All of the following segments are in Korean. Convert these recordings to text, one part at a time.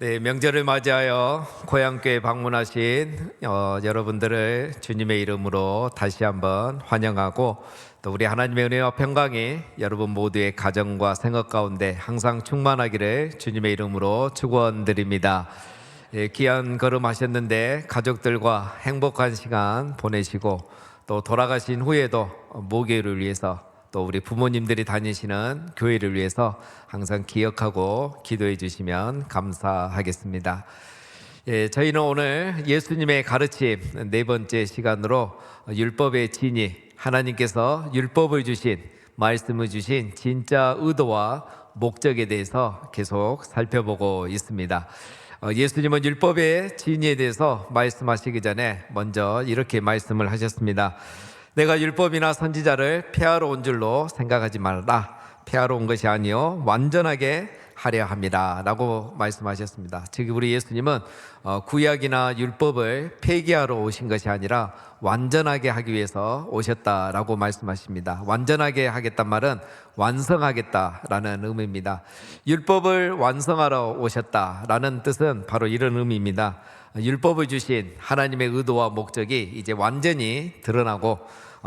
네, 명절을 맞이하여 고향교회 방문하신 여러분들을 주님의 이름으로 다시 한번 환영하고, 또 우리 하나님의 은혜와 평강이 여러분 모두의 가정과 생각 가운데 항상 충만하기를 주님의 이름으로 축원드립니다. 예, 귀한 걸음하셨는데 가족들과 행복한 시간 보내시고, 또 돌아가신 후에도 모교를 위해서, 또 우리 부모님들이 다니시는 교회를 위해서 항상 기억하고 기도해 주시면 감사하겠습니다. 예, 저희는 오늘 예수님의 가르침 네 번째 시간으로 율법의 진리, 하나님께서 율법을 주신, 말씀을 주신 진짜 의도와 목적에 대해서 계속 살펴보고 있습니다. 예수님은 율법의 진리에 대해서 말씀하시기 전에 먼저 이렇게 말씀을 하셨습니다. 내가 율법이나 선지자를 폐하러 온 줄로 생각하지 말라. 폐하러 온 것이 아니요 완전하게 하려 합니다 라고 말씀하셨습니다. 즉 우리 예수님은 구약이나 율법을 폐기하러 오신 것이 아니라 완전하게 하기 위해서 오셨다라고 말씀하십니다. 완전하게 하겠단 말은 완성하겠다라는 의미입니다. 율법을 완성하러 오셨다라는 뜻은 바로 이런 의미입니다. 율법을 주신 하나님의 의도와 목적이 이제 완전히 드러나고,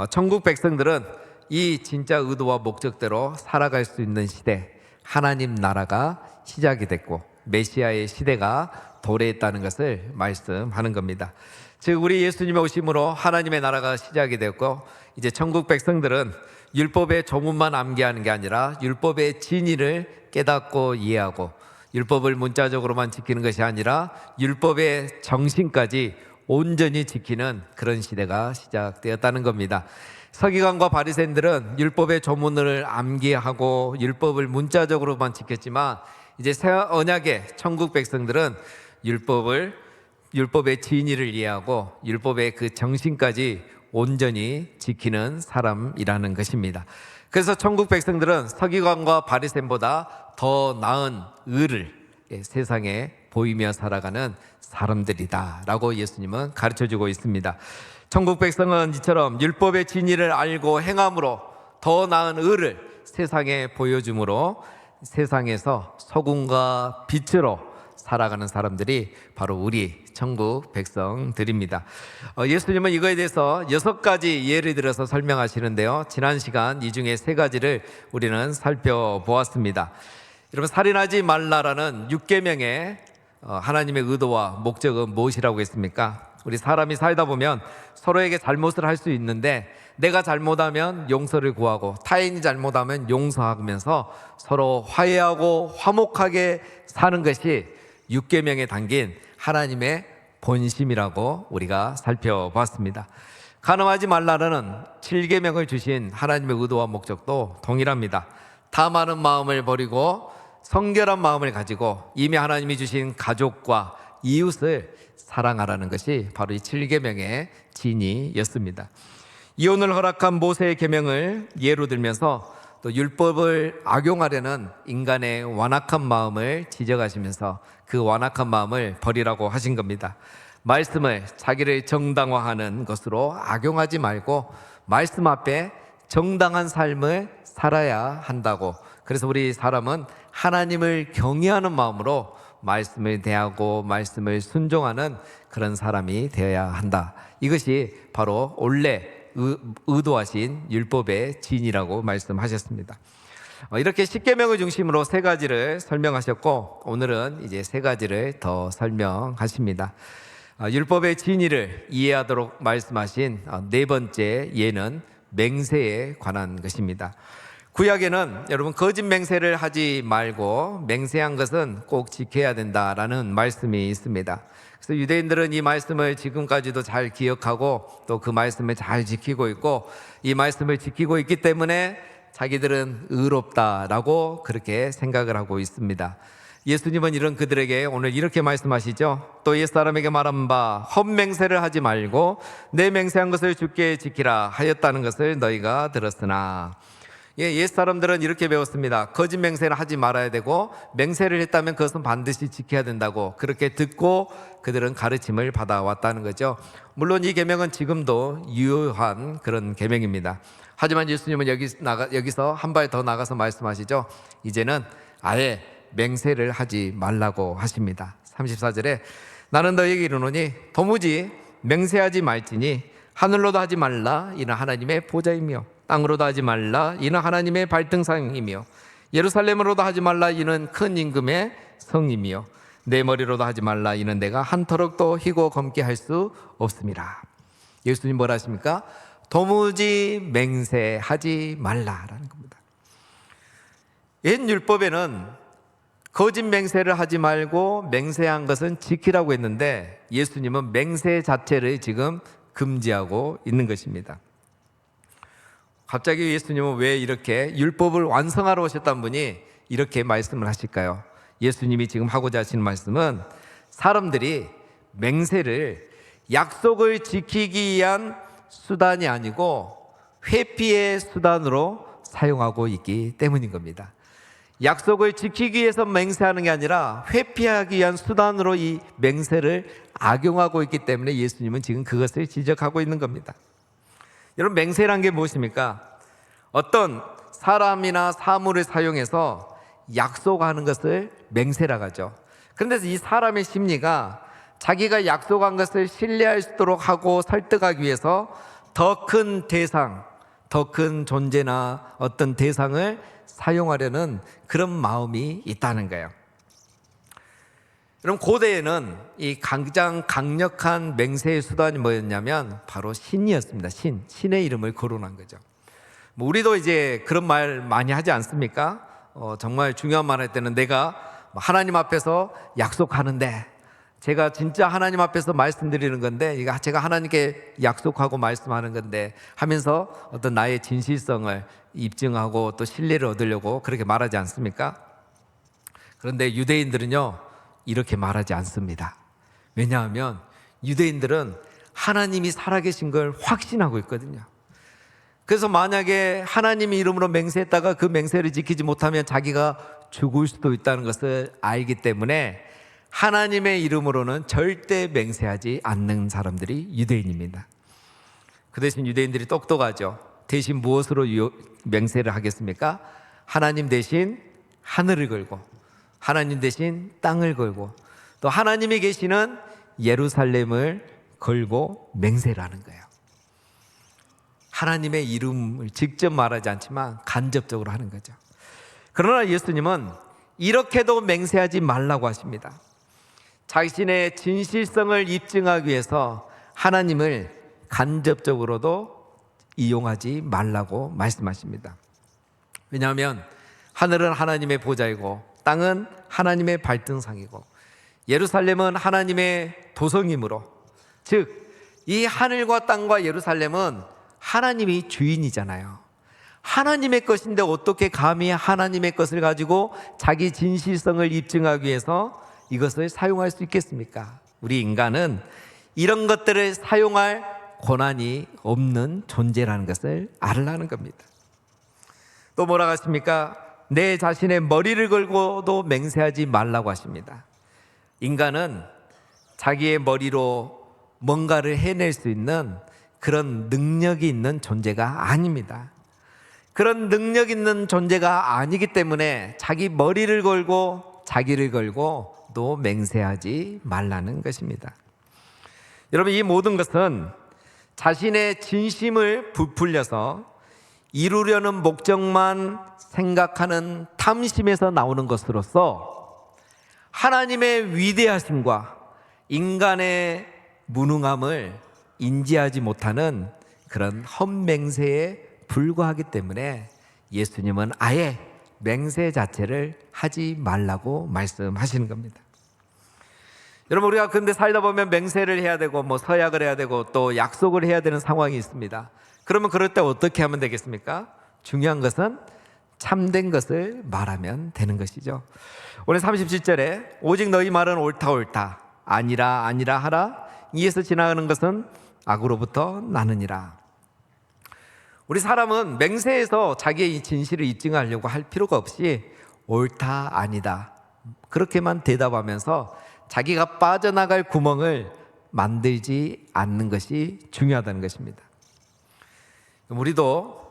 천국 백성들은 이 진짜 의도와 목적대로 살아갈 수 있는 시대, 하나님 나라가 시작이 됐고 메시아의 시대가 도래했다는 것을 말씀하는 겁니다. 즉 우리 예수님의 오심으로 하나님의 나라가 시작이 됐고, 이제 천국 백성들은 율법의 조문만 암기하는 게 아니라 율법의 진리를 깨닫고 이해하고, 율법을 문자적으로만 지키는 것이 아니라 율법의 정신까지 온전히 지키는 그런 시대가 시작되었다는 겁니다. 서기관과 바리새인들은 율법의 조문을 암기하고 율법을 문자적으로만 지켰지만, 이제 새 언약의 천국 백성들은 율법의 진리를 이해하고 율법의 그 정신까지 온전히 지키는 사람이라는 것입니다. 그래서 천국 백성들은 서기관과 바리새인보다 더 나은 의를 세상에 보이며 살아가는 사람들이다 라고 예수님은 가르쳐주고 있습니다. 천국 백성은 이처럼 율법의 진리를 알고 행함으로 더 나은 의를 세상에 보여줌으로 세상에서 소금과 빛으로 살아가는 사람들이 바로 우리 천국 백성들입니다. 예수님은 이거에 대해서 6가지 예를 들어서 설명하시는데요, 지난 시간 이 중에 3가지를 우리는 살펴보았습니다. 여러분, 살인하지 말라라는 6계명의 하나님의 의도와 목적은 무엇이라고 했습니까? 우리 사람이 살다 보면 서로에게 잘못을 할 수 있는데, 내가 잘못하면 용서를 구하고 타인이 잘못하면 용서하면서 서로 화해하고 화목하게 사는 것이 6계명에 담긴 하나님의 본심이라고 우리가 살펴봤습니다. 간음하지 말라는 7계명을 주신 하나님의 의도와 목적도 동일합니다. 탐하는 마음을 버리고 성결한 마음을 가지고 이미 하나님이 주신 가족과 이웃을 사랑하라는 것이 바로 이 7계명의 진리였습니다. 이혼을 허락한 모세의 계명을 예로 들면서 또 율법을 악용하려는 인간의 완악한 마음을 지적하시면서 그 완악한 마음을 버리라고 하신 겁니다. 말씀을 자기를 정당화하는 것으로 악용하지 말고 말씀 앞에 정당한 삶을 살아야 한다고. 그래서 우리 사람은 하나님을 경외하는 마음으로 말씀을 대하고 말씀을 순종하는 그런 사람이 되어야 한다. 이것이 바로 원래 의도하신 율법의 진이라고 말씀하셨습니다. 이렇게 10계명을 중심으로 3가지를 설명하셨고, 오늘은 이제 3가지를 더 설명하십니다. 율법의 진리를 이해하도록 말씀하신 4번째 예는 맹세에 관한 것입니다. 구약에는 여러분 거짓 맹세를 하지 말고 맹세한 것은 꼭 지켜야 된다라는 말씀이 있습니다. 그래서 유대인들은 이 말씀을 지금까지도 잘 기억하고 또 그 말씀을 잘 지키고 있고, 이 말씀을 지키고 있기 때문에 자기들은 의롭다라고 그렇게 생각을 하고 있습니다. 예수님은 이런 그들에게 오늘 이렇게 말씀하시죠. 또 옛사람에게 말한 바 헛맹세를 하지 말고 내 맹세한 것을 주께 지키라 하였다는 것을 너희가 들었으나. 옛사람들은 이렇게 배웠습니다. 거짓 맹세를 하지 말아야 되고 맹세를 했다면 그것은 반드시 지켜야 된다고 그렇게 듣고 그들은 가르침을 받아왔다는 거죠. 물론 이 계명은 지금도 유효한 그런 계명입니다. 하지만 예수님은 여기서 한 발 더 나가서 말씀하시죠. 이제는 아예 맹세를 하지 말라고 하십니다. 34절에 나는 너에게 이르노니 도무지 맹세하지 말지니 하늘로도 하지 말라 이는 하나님의 보좌이며 땅으로도 하지 말라 이는 하나님의 발등상이며 예루살렘으로도 하지 말라 이는 큰 임금의 성이며 내 머리로도 하지 말라 이는 내가 한터럭도 희고 검게 할 수 없음이라. 예수님 뭐라 하십니까? 도무지 맹세하지 말라라는 겁니다. 옛 율법에는 거짓 맹세를 하지 말고 맹세한 것은 지키라고 했는데 예수님은 맹세 자체를 지금 금지하고 있는 것입니다. 갑자기 예수님은 왜 이렇게 율법을 완성하러 오셨다는 분이 이렇게 말씀을 하실까요? 예수님이 지금 하고자 하시는 말씀은 사람들이 맹세를 약속을 지키기 위한 수단이 아니고 회피의 수단으로 사용하고 있기 때문인 겁니다. 약속을 지키기 위해서 맹세하는 게 아니라 회피하기 위한 수단으로 이 맹세를 악용하고 있기 때문에 예수님은 지금 그것을 지적하고 있는 겁니다. 여러분, 맹세란 게 무엇입니까? 어떤 사람이나 사물을 사용해서 약속하는 것을 맹세라고 하죠. 그런데 이 사람의 심리가 자기가 약속한 것을 신뢰할 수 있도록 하고 설득하기 위해서 더 큰 대상, 더 큰 존재나 어떤 대상을 사용하려는 그런 마음이 있다는 거예요. 여러분, 고대에는 이 가장 강력한 맹세의 수단이 뭐였냐면 바로 신이었습니다. 신의 이름을 거론한 거죠. 우리도 이제 그런 말 많이 하지 않습니까? 정말 중요한 말 할 때는 내가 하나님 앞에서 약속하는데, 제가 진짜 하나님 앞에서 말씀드리는 건데, 이거 제가 하나님께 약속하고 말씀하는 건데 하면서 어떤 나의 진실성을 입증하고 또 신뢰를 얻으려고 그렇게 말하지 않습니까? 그런데 유대인들은요, 이렇게 말하지 않습니다. 왜냐하면 유대인들은 하나님이 살아계신 걸 확신하고 있거든요. 그래서 만약에 하나님의 이름으로 맹세했다가 그 맹세를 지키지 못하면 자기가 죽을 수도 있다는 것을 알기 때문에 하나님의 이름으로는 절대 맹세하지 않는 사람들이 유대인입니다. 그 대신 유대인들이 똑똑하죠. 대신 무엇으로 맹세를 하겠습니까? 하나님 대신 하늘을 걸고, 하나님 대신 땅을 걸고, 또 하나님이 계시는 예루살렘을 걸고 맹세를 하는 거예요. 하나님의 이름을 직접 말하지 않지만 간접적으로 하는 거죠. 그러나 예수님은 이렇게도 맹세하지 말라고 하십니다. 자신의 진실성을 입증하기 위해서 하나님을 간접적으로도 이용하지 말라고 말씀하십니다. 왜냐하면 하늘은 하나님의 보좌이고 땅은 하나님의 발등상이고 예루살렘은 하나님의 도성이므로, 즉 이 하늘과 땅과 예루살렘은 하나님이 주인이잖아요. 하나님의 것인데 어떻게 감히 하나님의 것을 가지고 자기 진실성을 입증하기 위해서 이것을 사용할 수 있겠습니까? 우리 인간은 이런 것들을 사용할 권한이 없는 존재라는 것을 알라는 겁니다. 또 뭐라고 하십니까? 내 자신의 머리를 걸고도 맹세하지 말라고 하십니다. 인간은 자기의 머리로 뭔가를 해낼 수 있는 그런 능력이 있는 존재가 아닙니다. 그런 능력 있는 존재가 아니기 때문에 자기 머리를 걸고 자기를 걸고 또 맹세하지 말라는 것입니다. 여러분, 이 모든 것은 자신의 진심을 부풀려서 이루려는 목적만 생각하는 탐심에서 나오는 것으로서 하나님의 위대하심과 인간의 무능함을 인지하지 못하는 그런 헛맹세에 불과하기 때문에 예수님은 아예 맹세 자체를 하지 말라고 말씀하시는 겁니다. 여러분, 우리가 근데 살다 보면 맹세를 해야 되고 서약을 해야 되고 또 약속을 해야 되는 상황이 있습니다. 그러면 그럴 때 어떻게 하면 되겠습니까? 중요한 것은 참된 것을 말하면 되는 것이죠. 오늘 37절에 오직 너희 말은 옳다 옳다 아니라 아니라 하라 이에서 지나가는 것은 악으로부터 나느니라. 우리 사람은 맹세해서 자기의 진실을 입증하려고 할 필요가 없이 옳다 아니다 그렇게만 대답하면서 자기가 빠져나갈 구멍을 만들지 않는 것이 중요하다는 것입니다. 우리도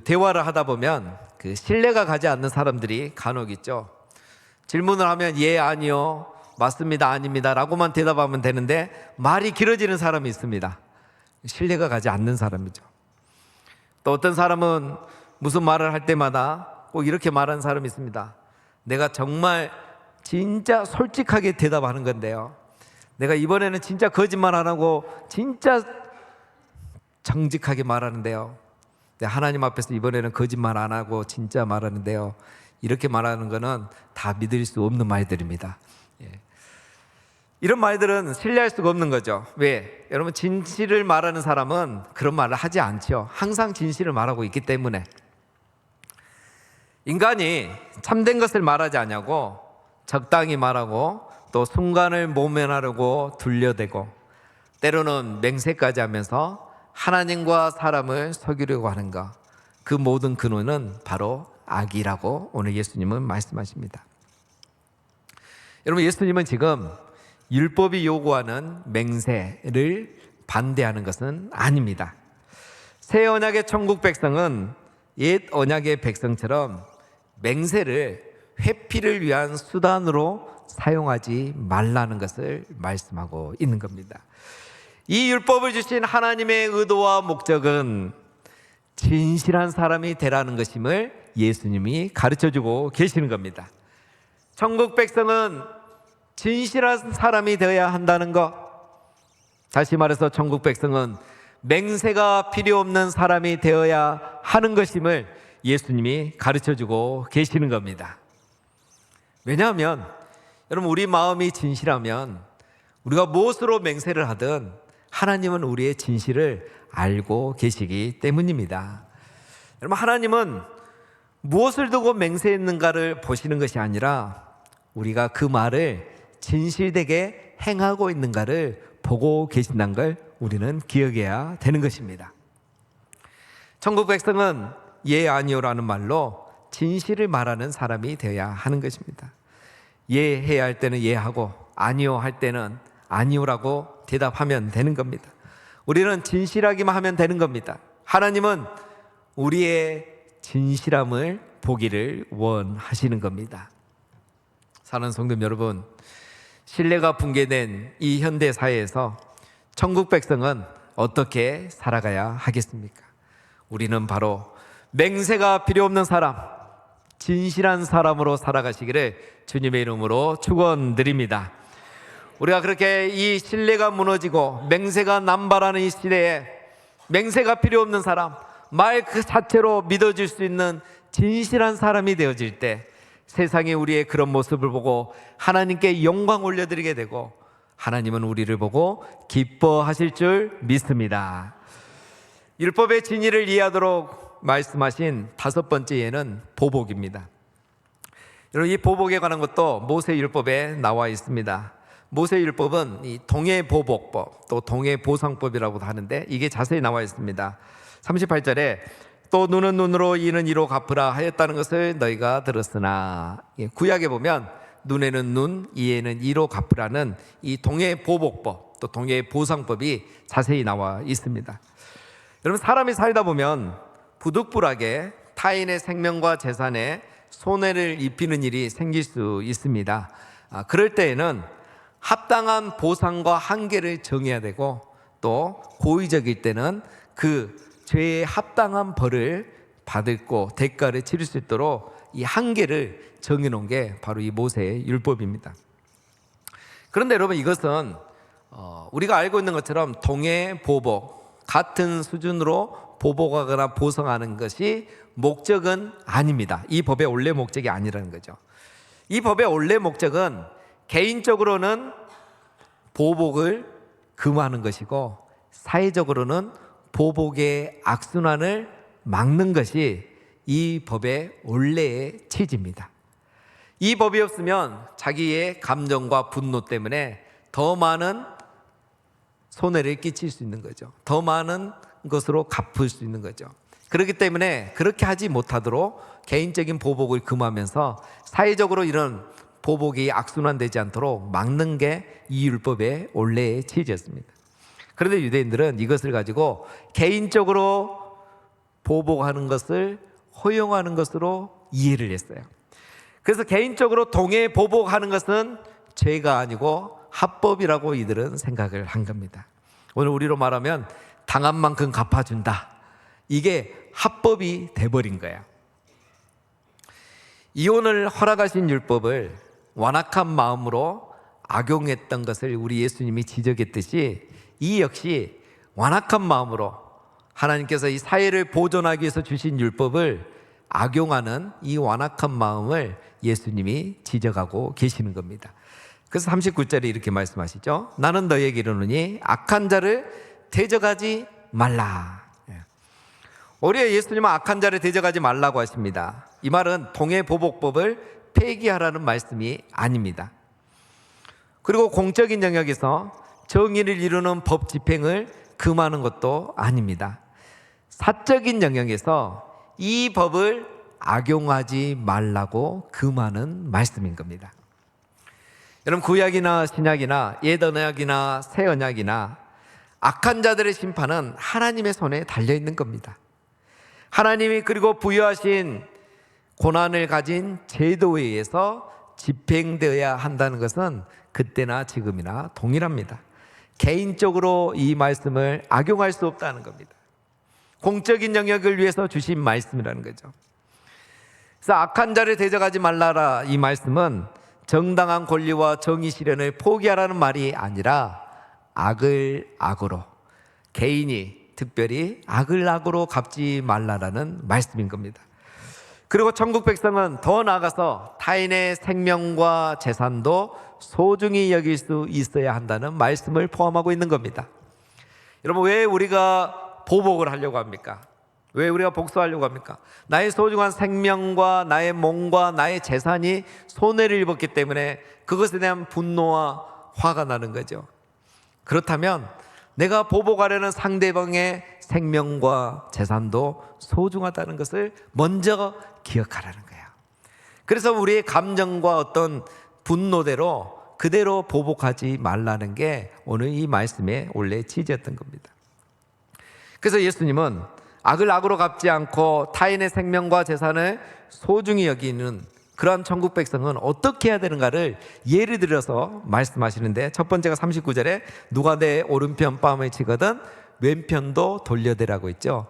대화를 하다 보면 신뢰가 가지 않는 사람들이 간혹 있죠. 질문을 하면 예, 아니요, 맞습니다, 아닙니다 라고만 대답하면 되는데 말이 길어지는 사람이 있습니다. 신뢰가 가지 않는 사람이죠. 또 어떤 사람은 무슨 말을 할 때마다 꼭 이렇게 말하는 사람이 있습니다. 내가 정말 진짜 솔직하게 대답하는 건데요, 내가 이번에는 진짜 거짓말 안 하고 진짜 정직하게 말하는데요, 하나님 앞에서 이번에는 거짓말 안 하고 진짜 말하는데요, 이렇게 말하는 거는 다 믿을 수 없는 말들입니다. 이런 말들은 신뢰할 수가 없는 거죠. 왜? 여러분, 진실을 말하는 사람은 그런 말을 하지 않죠. 항상 진실을 말하고 있기 때문에. 인간이 참된 것을 말하지 않냐고 적당히 말하고 또 순간을 모면하려고 둘려대고 때로는 맹세까지 하면서 하나님과 사람을 속이려고 하는 것, 그 모든 근원은 바로 악이라고 오늘 예수님은 말씀하십니다. 여러분, 예수님은 지금 율법이 요구하는 맹세를 반대하는 것은 아닙니다. 새 언약의 천국 백성은 옛 언약의 백성처럼 맹세를 회피를 위한 수단으로 사용하지 말라는 것을 말씀하고 있는 겁니다. 이 율법을 주신 하나님의 의도와 목적은 진실한 사람이 되라는 것임을 예수님이 가르쳐주고 계시는 겁니다. 천국 백성은 진실한 사람이 되어야 한다는 것, 다시 말해서 천국 백성은 맹세가 필요 없는 사람이 되어야 하는 것임을 예수님이 가르쳐주고 계시는 겁니다. 왜냐하면 여러분, 우리 마음이 진실하면 우리가 무엇으로 맹세를 하든 하나님은 우리의 진실을 알고 계시기 때문입니다. 여러분, 하나님은 무엇을 두고 맹세했는가를 보시는 것이 아니라 우리가 그 말을 진실되게 행하고 있는가를 보고 계신다는 걸 우리는 기억해야 되는 것입니다. 천국 백성은 예 아니오라는 말로 진실을 말하는 사람이 되어야 하는 것입니다. 예 해야 할 때는 예 하고 아니오 할 때는 아니오라고 대답하면 되는 겁니다. 우리는 진실하기만 하면 되는 겁니다. 하나님은 우리의 진실함을 보기를 원하시는 겁니다. 사랑하는 성도 여러분, 신뢰가 붕괴된 이 현대 사회에서 천국 백성은 어떻게 살아가야 하겠습니까? 우리는 바로 맹세가 필요 없는 사람, 진실한 사람으로 살아가시기를 주님의 이름으로 축원드립니다. 우리가 그렇게 이 신뢰가 무너지고 맹세가 남발하는 이 시대에 맹세가 필요 없는 사람, 말 그 자체로 믿어줄 수 있는 진실한 사람이 되어질 때 세상이 우리의 그런 모습을 보고 하나님께 영광 올려드리게 되고 하나님은 우리를 보고 기뻐하실 줄 믿습니다. 율법의 진리를 이해하도록 말씀하신 다섯 번째 예는 보복입니다. 여러분, 이 보복에 관한 것도 모세율법에 나와 있습니다. 모세율법은 이 동해보복법, 또 동해보상법이라고도 하는데 이게 자세히 나와 있습니다. 38절에 또 눈은 눈으로 이는 이로 갚으라 하였다는 것을 너희가 들었으나, 구약에 보면 눈에는 눈, 이에는 이로 갚으라는 이 동해보복법, 또 동해보상법이 자세히 나와 있습니다. 여러분, 사람이 살다 보면 부득불하게 타인의 생명과 재산에 손해를 입히는 일이 생길 수 있습니다. 그럴 때에는 합당한 보상과 한계를 정해야 되고, 또 고의적일 때는 그 죄의 합당한 벌을 받고 대가를 치를 수 있도록 이 한계를 정해놓은 게 바로 이 모세의 율법입니다. 그런데 여러분, 이것은 우리가 알고 있는 것처럼 동해보복, 같은 수준으로 보복하거나 보상하는 것이 목적은 아닙니다. 이 법의 원래 목적이 아니라는 거죠. 이 법의 원래 목적은 개인적으로는 보복을 금하는 것이고, 사회적으로는 보복의 악순환을 막는 것이 이 법의 원래의 취지입니다. 이 법이 없으면 자기의 감정과 분노 때문에 더 많은 손해를 끼칠 수 있는 거죠. 더 많은 것으로 갚을 수 있는 거죠. 그렇기 때문에 그렇게 하지 못하도록 개인적인 보복을 금하면서 사회적으로 이런 보복이 악순환되지 않도록 막는 게 이 율법의 원래의 취지였습니다. 그런데 유대인들은 이것을 가지고 개인적으로 보복하는 것을 허용하는 것으로 이해를 했어요. 그래서 개인적으로 동해 보복하는 것은 죄가 아니고 합법이라고 이들은 생각을 한 겁니다. 오늘 우리로 말하면 당한 만큼 갚아준다. 이게 합법이 돼버린 거야. 이혼을 허락하신 율법을 완악한 마음으로 악용했던 것을 우리 예수님이 지적했듯이 이 역시 완악한 마음으로 하나님께서 이 사회를 보존하기 위해서 주신 율법을 악용하는 이 완악한 마음을 예수님이 지적하고 계시는 겁니다. 그래서 39절에 이렇게 말씀하시죠. 나는 너희에게 이르노니 악한 자를 대적하지 말라. 오히려 예수님은 악한 자를 대적하지 말라고 하십니다. 이 말은 동해보복법을 폐기하라는 말씀이 아닙니다. 그리고 공적인 영역에서 정의를 이루는 법 집행을 금하는 것도 아닙니다. 사적인 영역에서 이 법을 악용하지 말라고 금하는 말씀인 겁니다. 여러분, 구약이나 신약이나 옛 언약이나 새 언약이나 악한 자들의 심판은 하나님의 손에 달려있는 겁니다. 하나님이 그리고 부여하신 고난을 가진 제도에 의해서 집행되어야 한다는 것은 그때나 지금이나 동일합니다. 개인적으로 이 말씀을 악용할 수 없다는 겁니다. 공적인 영역을 위해서 주신 말씀이라는 거죠. 그래서 악한 자를 대적하지 말라라, 이 말씀은 정당한 권리와 정의 실현을 포기하라는 말이 아니라 악을 악으로, 개인이 특별히 악을 악으로 갚지 말라라는 말씀인 겁니다. 그리고 천국 백성은 더 나아가서 타인의 생명과 재산도 소중히 여길 수 있어야 한다는 말씀을 포함하고 있는 겁니다. 여러분, 왜 우리가 보복을 하려고 합니까? 왜 우리가 복수하려고 합니까? 나의 소중한 생명과 나의 몸과 나의 재산이 손해를 입었기 때문에 그것에 대한 분노와 화가 나는 거죠. 그렇다면 내가 보복하려는 상대방의 생명과 재산도 소중하다는 것을 먼저 기억하라는 거예요. 그래서 우리의 감정과 어떤 분노대로 그대로 보복하지 말라는 게 오늘 이 말씀의 원래 취지였던 겁니다. 그래서 예수님은 악을 악으로 갚지 않고 타인의 생명과 재산을 소중히 여기는 그러한 천국 백성은 어떻게 해야 되는가를 예를 들어서 말씀하시는데, 첫 번째가 39절에 누가 내 오른편 뺨을 치거든 왼편도 돌려대라고 있죠.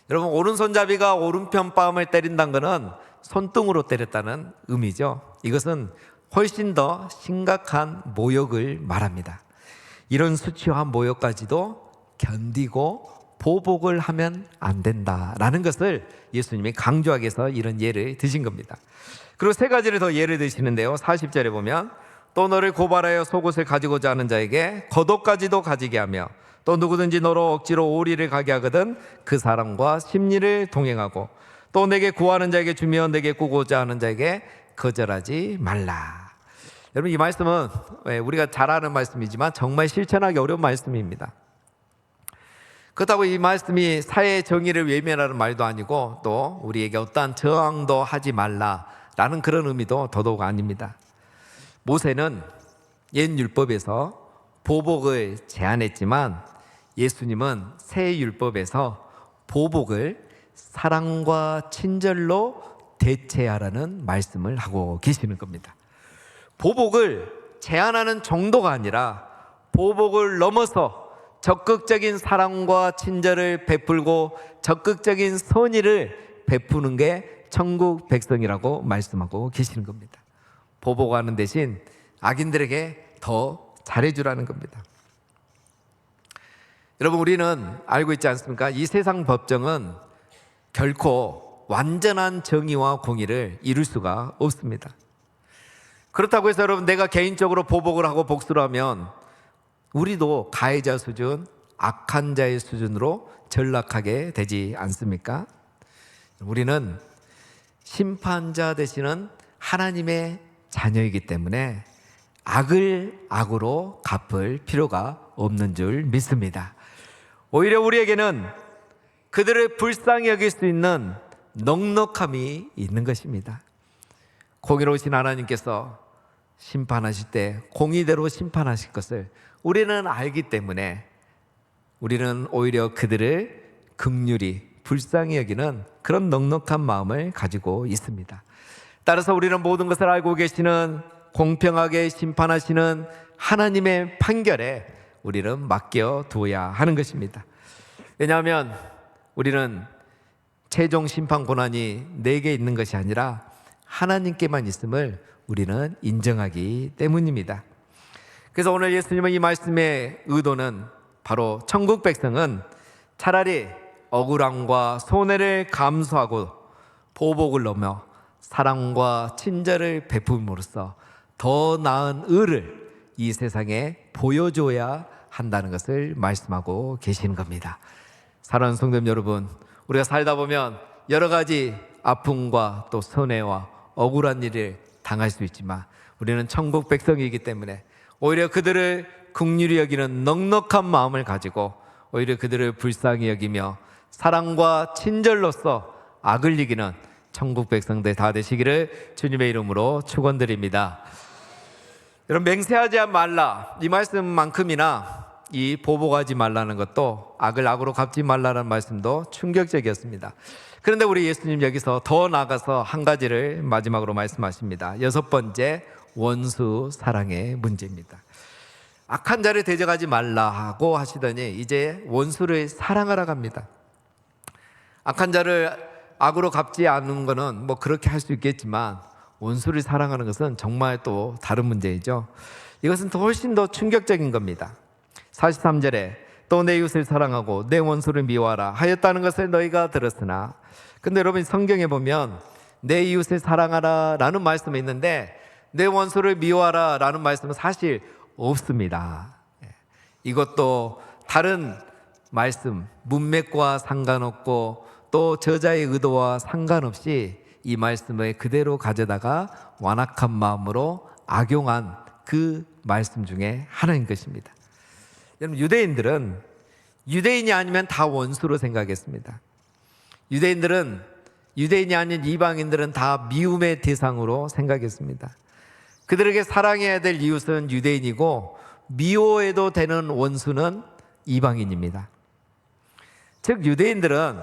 여러분, 오른손잡이가 오른편 뺨을 때린다는 것은 손등으로 때렸다는 의미죠. 이것은 훨씬 더 심각한 모욕을 말합니다. 이런 수치와 모욕까지도 견디고 보복을 하면 안 된다라는 것을 예수님이 강조하기 위해서 이런 예를 드신 겁니다. 그리고 세 가지를 더 예를 드시는데요. 40절에 보면 또 너를 고발하여 속옷을 가지고자 하는 자에게 겉옷까지도 가지게 하며 또 누구든지 너로 억지로 오리를 가게 하거든 그 사람과 심리를 동행하고 또 내게 구하는 자에게 주며 내게 꾸고자 하는 자에게 거절하지 말라. 여러분, 이 말씀은 우리가 잘 아는 말씀이지만 정말 실천하기 어려운 말씀입니다. 그렇다고 이 말씀이 사회의 정의를 외면하는 말도 아니고 또 우리에게 어떠한 저항도 하지 말라라는 그런 의미도 더더욱 아닙니다. 모세는 옛 율법에서 보복을 제한했지만 예수님은 새 율법에서 보복을 사랑과 친절로 대체하라는 말씀을 하고 계시는 겁니다. 보복을 제한하는 정도가 아니라 보복을 넘어서 적극적인 사랑과 친절을 베풀고 적극적인 선의를 베푸는 게 천국 백성이라고 말씀하고 계시는 겁니다. 보복하는 대신 악인들에게 더 잘해주라는 겁니다. 여러분, 우리는 알고 있지 않습니까? 이 세상 법정은 결코 완전한 정의와 공의를 이룰 수가 없습니다. 그렇다고 해서 여러분, 내가 개인적으로 보복을 하고 복수를 하면 우리도 가해자 수준, 악한 자의 수준으로 전락하게 되지 않습니까? 우리는 심판자 되시는 하나님의 자녀이기 때문에 악을 악으로 갚을 필요가 없는 줄 믿습니다. 오히려 우리에게는 그들을 불쌍히 여길 수 있는 넉넉함이 있는 것입니다. 공의로우신 하나님께서 심판하실 때 공의대로 심판하실 것을 우리는 알기 때문에 우리는 오히려 그들을 긍휼히 불쌍히 여기는 그런 넉넉한 마음을 가지고 있습니다. 따라서 우리는 모든 것을 알고 계시는 공평하게 심판하시는 하나님의 판결에 우리는 맡겨두어야 하는 것입니다. 왜냐하면 우리는 최종 심판 권한이 내게 있는 것이 아니라 하나님께만 있음을 우리는 인정하기 때문입니다. 그래서 오늘 예수님의 이 말씀의 의도는 바로 천국 백성은 차라리 억울함과 손해를 감수하고 보복을 넘어 사랑과 친절을 베품으로써 더 나은 의를 이 세상에 보여줘야 한다는 것을 말씀하고 계시는 겁니다. 사랑하는 성도님 여러분, 우리가 살다 보면 여러 가지 아픔과 또 손해와 억울한 일을 당할 수 있지만 우리는 천국 백성이기 때문에 오히려 그들을 긍휼히 여기는 넉넉한 마음을 가지고 오히려 그들을 불쌍히 여기며 사랑과 친절로서 악을 이기는 천국 백성들 다 되시기를 주님의 이름으로 축원드립니다. 여러분, 맹세하지 말라 이 말씀만큼이나 이 보복하지 말라는 것도 악을 악으로 갚지 말라는 말씀도 충격적이었습니다. 그런데 우리 예수님 여기서 더 나아가서 한 가지를 마지막으로 말씀하십니다. 6번째, 원수 사랑의 문제입니다. 악한 자를 대적하지 말라고 하시더니 이제 원수를 사랑하라고 합니다. 악한 자를 악으로 갚지 않는 것은 뭐 그렇게 할 수 있겠지만 원수를 사랑하는 것은 정말 또 다른 문제이죠. 이것은 훨씬 더 충격적인 겁니다. 43절에 또 내 이웃을 사랑하고 내 원수를 미워하라 하였다는 것을 너희가 들었으나, 근데 여러분 성경에 보면 내 이웃을 사랑하라 라는 말씀이 있는데 내 원수를 미워하라 라는 말씀은 사실 없습니다. 이것도 다른 말씀, 문맥과 상관없고 또 저자의 의도와 상관없이 이 말씀을 그대로 가져다가 완악한 마음으로 악용한 그 말씀 중에 하나인 것입니다. 여러분, 유대인들은 유대인이 아니면 다 원수로 생각했습니다. 유대인이 아닌 이방인들은 다 미움의 대상으로 생각했습니다. 그들에게 사랑해야 될 이웃은 유대인이고 미워해도 되는 원수는 이방인입니다. 즉 유대인들은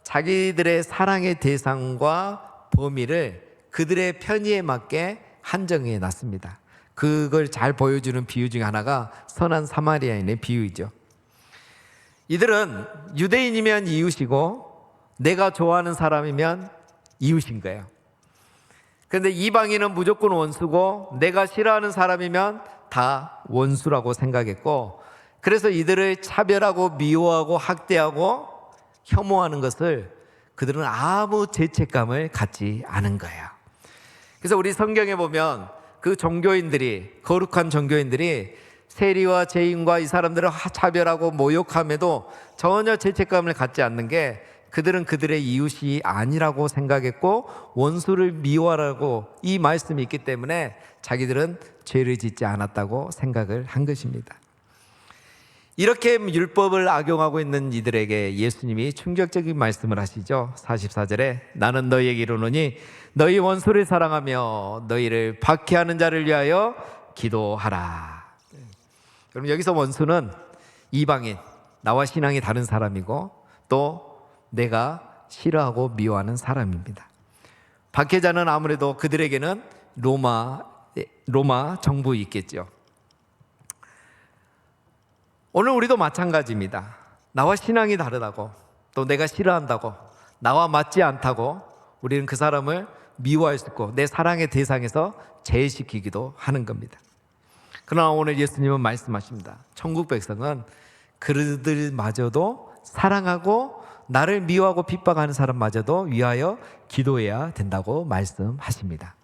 자기들의 사랑의 대상과 범위를 그들의 편의에 맞게 한정해 놨습니다. 그걸 잘 보여주는 비유 중에 하나가 선한 사마리아인의 비유이죠. 이들은 유대인이면 이웃이고 내가 좋아하는 사람이면 이웃인 거예요. 그런데 이방인은 무조건 원수고 내가 싫어하는 사람이면 다 원수라고 생각했고, 그래서 이들을 차별하고 미워하고 학대하고 혐오하는 것을 그들은 아무 죄책감을 갖지 않은 거예요. 그래서 우리 성경에 보면 그 종교인들이, 거룩한 종교인들이 세리와 죄인과 이 사람들을 차별하고 모욕함에도 전혀 죄책감을 갖지 않는 게 그들은 그들의 이웃이 아니라고 생각했고 원수를 미워하라고 이 말씀이 있기 때문에 자기들은 죄를 짓지 않았다고 생각을 한 것입니다. 이렇게 율법을 악용하고 있는 이들에게 예수님이 충격적인 말씀을 하시죠. 44절에 나는 너희에게 이르노니 너희 원수를 사랑하며 너희를 박해하는 자를 위하여 기도하라. 그럼 여기서 원수는 이방인, 나와 신앙이 다른 사람이고 또 내가 싫어하고 미워하는 사람입니다. 박해자는 아무래도 그들에게는 로마 정부 있겠죠. 오늘 우리도 마찬가지입니다. 나와 신앙이 다르다고, 또 내가 싫어한다고, 나와 맞지 않다고 우리는 그 사람을 미워할 수 있고 내 사랑의 대상에서 제외시키기도 하는 겁니다. 그러나 오늘 예수님은 말씀하십니다. 천국 백성은 그들마저도 사랑하고 나를 미워하고 핍박하는 사람마저도 위하여 기도해야 된다고 말씀하십니다.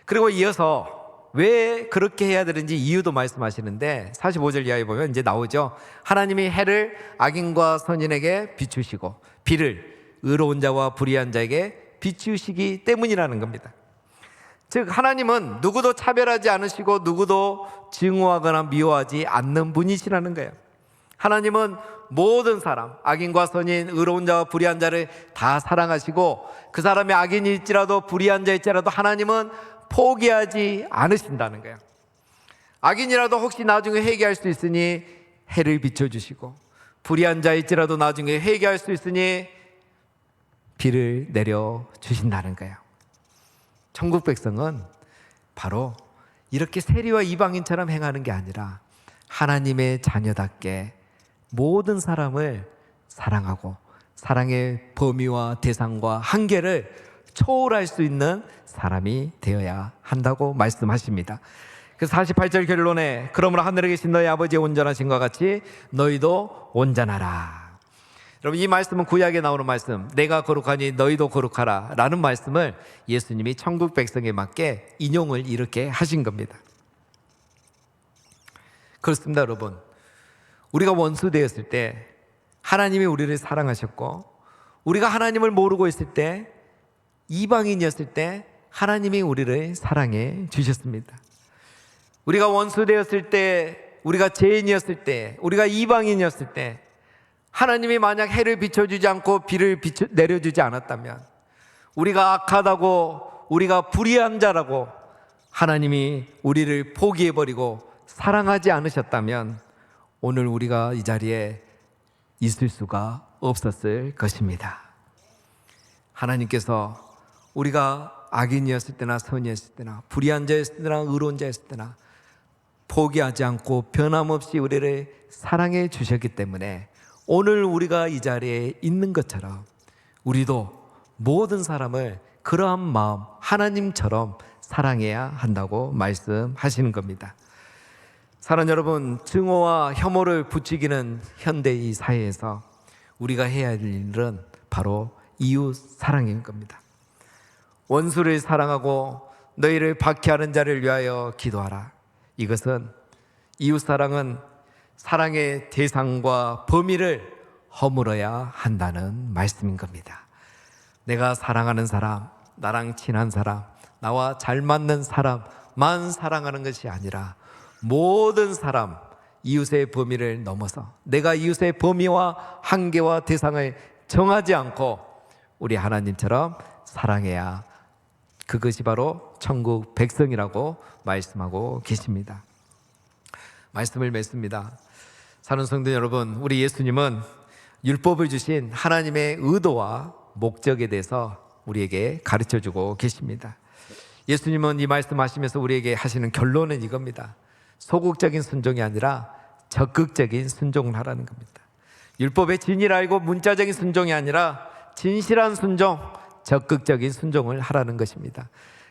그리고 이어서 왜 그렇게 해야 되는지 이유도 말씀하시는데 45절 이하에 보면 이제 나오죠. 하나님이 해를 악인과 선인에게 비추시고 비를 의로운 자와 불의한 자에게 비추시기 때문이라는 겁니다. 즉 하나님은 누구도 차별하지 않으시고 누구도 증오하거나 미워하지 않는 분이시라는 거예요. 하나님은 모든 사람, 악인과 선인, 의로운 자와 불의한 자를 다 사랑하시고 그 사람이 악인일지라도 불의한 자일지라도 하나님은 포기하지 않으신다는 거예요. 악인이라도 혹시 나중에 회개할 수 있으니 해를 비춰주시고 불의한 자일지라도 나중에 회개할 수 있으니 비를 내려주신다는 거예요. 천국 백성은 바로 이렇게 세리와 이방인처럼 행하는 게 아니라 하나님의 자녀답게 모든 사람을 사랑하고 사랑의 범위와 대상과 한계를 초월할 수 있는 사람이 되어야 한다고 말씀하십니다. 그래서 48절 결론에 그러므로 하늘에 계신 너희 아버지 온전하신 것 같이 너희도 온전하라. 여러분, 이 말씀은 구약에 나오는 말씀, 내가 거룩하니 너희도 거룩하라 라는 말씀을 예수님이 천국 백성에 맞게 인용을 이렇게 하신 겁니다. 그렇습니다. 여러분, 우리가 원수 되었을 때 하나님이 우리를 사랑하셨고, 우리가 하나님을 모르고 있을 때, 이방인이었을 때 하나님이 우리를 사랑해 주셨습니다. 우리가 원수 되었을 때, 우리가 죄인이었을 때, 우리가 이방인이었을 때 하나님이 만약 해를 비춰주지 않고 비를 내려주지 않았다면, 우리가 악하다고, 우리가 불의한 자라고 하나님이 우리를 포기해버리고 사랑하지 않으셨다면 오늘 우리가 이 자리에 있을 수가 없었을 것입니다. 하나님께서 우리가 악인이었을 때나 선이었을 때나 불의한 자였을 때나 의로운 자였을 때나 포기하지 않고 변함없이 우리를 사랑해 주셨기 때문에 오늘 우리가 이 자리에 있는 것처럼 우리도 모든 사람을 그러한 마음, 하나님처럼 사랑해야 한다고 말씀하시는 겁니다. 사랑하는 여러분, 증오와 혐오를 부추기는 현대의 사회에서 우리가 해야 할 일은 바로 이웃 사랑인 겁니다. 원수를 사랑하고 너희를 박해하는 자를 위하여 기도하라. 이것은 이웃 사랑은 사랑의 대상과 범위를 허물어야 한다는 말씀인 겁니다. 내가 사랑하는 사람, 나랑 친한 사람, 나와 잘 맞는 사람만 사랑하는 것이 아니라 모든 사람, 이웃의 범위를 넘어서 내가 이웃의 범위와 한계와 대상을 정하지 않고 우리 하나님처럼 사랑해야, 그것이 바로 천국 백성이라고 말씀하고 계십니다. 말씀을 맺습니다. 사는 성도 여러분, 우리 예수님은 율법을 주신 하나님의 의도와 목적에 대해서 우리에게 가르쳐주고 계십니다. 예수님은 이 말씀하시면서 우리에게 하시는 결론은 이겁니다. 소극적인 순종이 아니라 적극적인 순종을 하라는 겁니다. 율법의 진리를 알고 문자적인 순종이 아니라 진실한 순종, 적극적인 순종을 하라는 것입니다.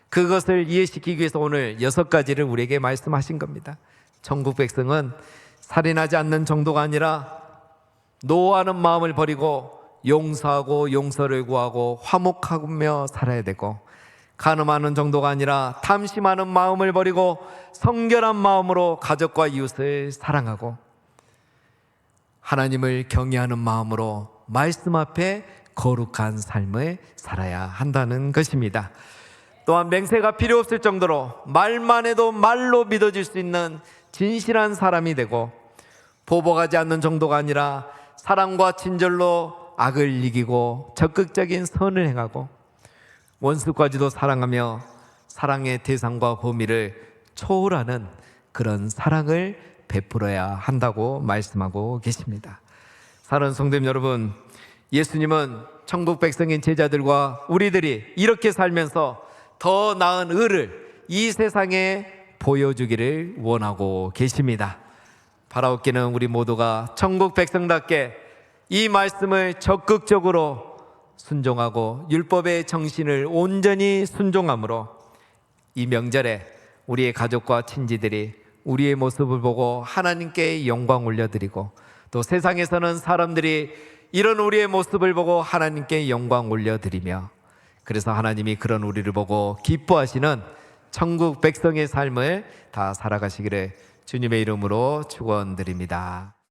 그것을 이해시키기 위해서 오늘 6가지를 우리에게 말씀하신 겁니다. 천국 백성은 살인하지 않는 정도가 아니라 노하는 마음을 버리고 용서하고 용서를 구하고 화목하며 살아야 되고, 간음하는 정도가 아니라 탐심하는 마음을 버리고 성결한 마음으로 가족과 이웃을 사랑하고, 하나님을 경외하는 마음으로 말씀 앞에 거룩한 삶을 살아야 한다는 것입니다. 또한 맹세가 필요 없을 정도로 말만 해도 말로 믿어질 수 있는 진실한 사람이 되고, 보복하지 않는 정도가 아니라 사랑과 친절로 악을 이기고 적극적인 선을 행하고 원수까지도 사랑하며 사랑의 대상과 범위를 초월하는 그런 사랑을 베풀어야 한다고 말씀하고 계십니다. 사랑하는 성도님 여러분, 예수님은 천국 백성인 제자들과 우리들이 이렇게 살면서 더 나은 의를 이 세상에 보여주기를 원하고 계십니다. 바라옵기는 우리 모두가 천국 백성답게 이 말씀을 적극적으로 순종하고 율법의 정신을 온전히 순종함으로 이 명절에 우리의 가족과 친지들이 우리의 모습을 보고 하나님께 영광 올려드리고, 또 세상에서는 사람들이 이런 우리의 모습을 보고 하나님께 영광 올려드리며, 그래서 하나님이 그런 우리를 보고 기뻐하시는 천국 백성의 삶을 다 살아가시기를 주님의 이름으로 축원드립니다.